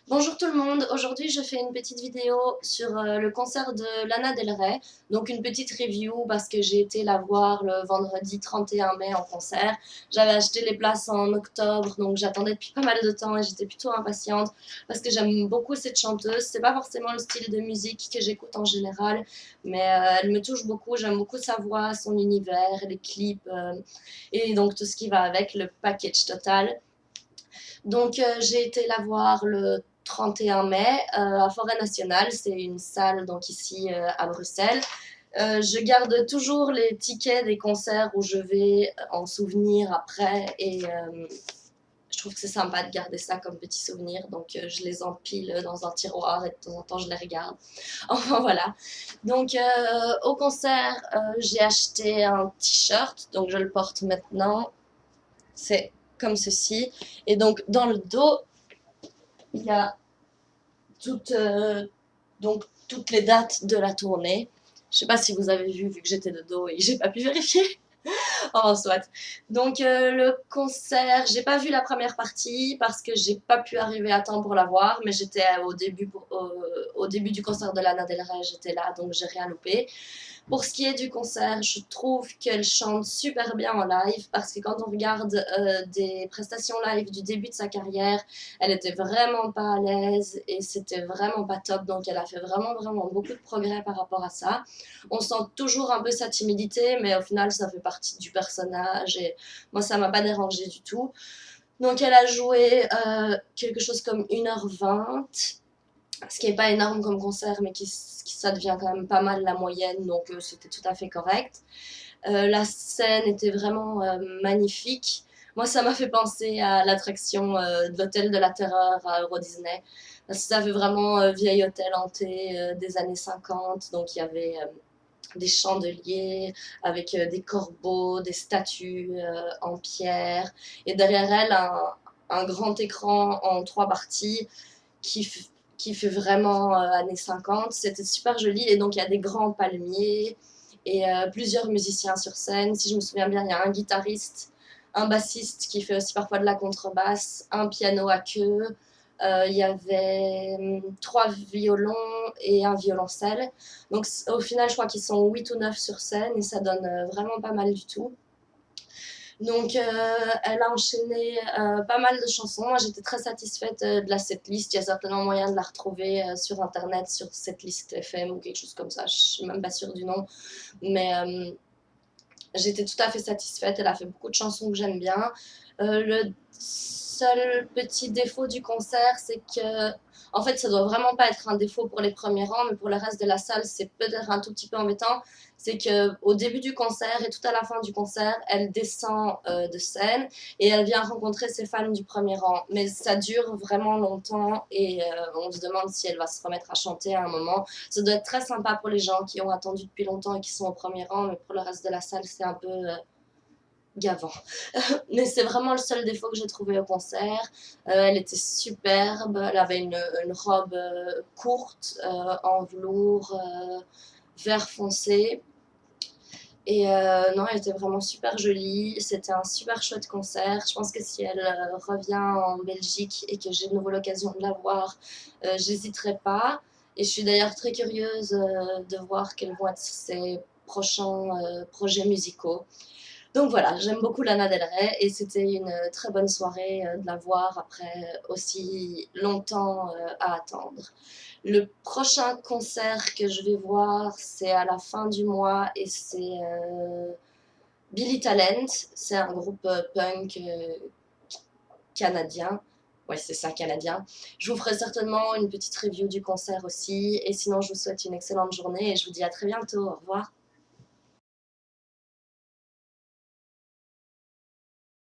Bonjour tout le monde, aujourd'hui je fais une petite vidéo sur le concert de Lana Del Rey, donc une petite review parce que j'ai été la voir le vendredi 31 mai en concert. J'avais acheté les places en octobre, donc j'attendais depuis pas mal de temps et j'étais plutôt impatiente parce que j'aime beaucoup cette chanteuse. C'est pas forcément le style de musique que j'écoute en général, mais elle me touche beaucoup, j'aime beaucoup sa voix, son univers, les clips et donc tout ce qui va avec, le package total. Donc, j'ai été la voir le 31 mai à Forêt Nationale. C'est une salle donc ici à Bruxelles. Je garde toujours les tickets des concerts où je vais en souvenir après et je trouve que c'est sympa de garder ça comme petit souvenir. Donc, je les empile dans un tiroir et de temps en temps je les regarde. Enfin voilà. Donc, au concert, j'ai acheté un t-shirt, donc je le porte maintenant. C'est comme ceci. Et donc, dans le dos, il y a toutes, donc, toutes les dates de la tournée. Je sais pas si vous avez vu que j'étais de dos et que j'ai pas pu vérifier. Oh, soit. Donc, le concert, j'ai pas vu la première partie parce que j'ai pas pu arriver à temps pour la voir, mais j'étais au début du concert de Lana Del Rey, j'étais là, donc j'ai rien loupé. Pour ce qui est du concert, je trouve qu'elle chante super bien en live parce que quand on regarde des prestations live du début de sa carrière, elle était vraiment pas à l'aise et c'était vraiment pas top. Donc elle a fait vraiment beaucoup de progrès par rapport à ça. On sent toujours un peu sa timidité, mais au final ça fait partie du personnage et moi ça m'a pas dérangé du tout. Donc elle a joué quelque chose comme 1h20, ce qui n'est pas énorme comme concert, mais ça devient quand même pas mal la moyenne, donc c'était tout à fait correct. La scène était vraiment magnifique. Moi, ça m'a fait penser à l'attraction de l'Hôtel de la Terreur à Euro Disney. Parce que ça fait vraiment vieil hôtel hanté des années 50. Donc, il y avait des chandeliers avec des corbeaux, des statues en pierre. Et derrière elle, un grand écran en 3 parties qui, qui fait vraiment années 50. C'était super joli et donc il y a des grands palmiers et plusieurs musiciens sur scène. Si je me souviens bien, il y a un guitariste, un bassiste qui fait aussi parfois de la contrebasse, un piano à queue. Il y avait 3 violons et un violoncelle. Donc au final, je crois qu'ils sont 8 ou 9 sur scène et ça donne vraiment pas mal du tout. Donc, elle a enchaîné pas mal de chansons. Moi, j'étais très satisfaite de la setlist. Il y a certainement moyen de la retrouver sur Internet, sur setlist FM ou quelque chose comme ça. Je suis même pas sûre du nom. Mais j'étais tout à fait satisfaite. Elle a fait beaucoup de chansons que j'aime bien. Le seul petit défaut du concert, c'est que, en fait, ça doit vraiment pas être un défaut pour les premiers rangs, mais pour le reste de la salle, c'est peut-être un tout petit peu embêtant. C'est que au début du concert et tout à la fin du concert, elle descend de scène et elle vient rencontrer ses fans du premier rang. Mais ça dure vraiment longtemps et on se demande si elle va se remettre à chanter à un moment. Ça doit être très sympa pour les gens qui ont attendu depuis longtemps et qui sont au premier rang, mais pour le reste de la salle, c'est un peu gavant. Mais c'est vraiment le seul défaut que j'ai trouvé au concert. Elle était superbe, elle avait une robe courte en velours vert foncé. Et non, elle était vraiment super jolie. C'était un super chouette concert. Je pense que si elle revient en Belgique et que j'ai de nouveau l'occasion de la voir, j'hésiterai pas. Et je suis d'ailleurs très curieuse de voir quels vont être ses prochains projets musicaux. Donc voilà, j'aime beaucoup Lana Del Rey et c'était une très bonne soirée de la voir après aussi longtemps à attendre. Le prochain concert que je vais voir, c'est à la fin du mois et c'est Billy Talent. C'est un groupe punk canadien. Ouais, c'est ça, canadien. Je vous ferai certainement une petite review du concert aussi. Et sinon, je vous souhaite une excellente journée et je vous dis à très bientôt. Au revoir.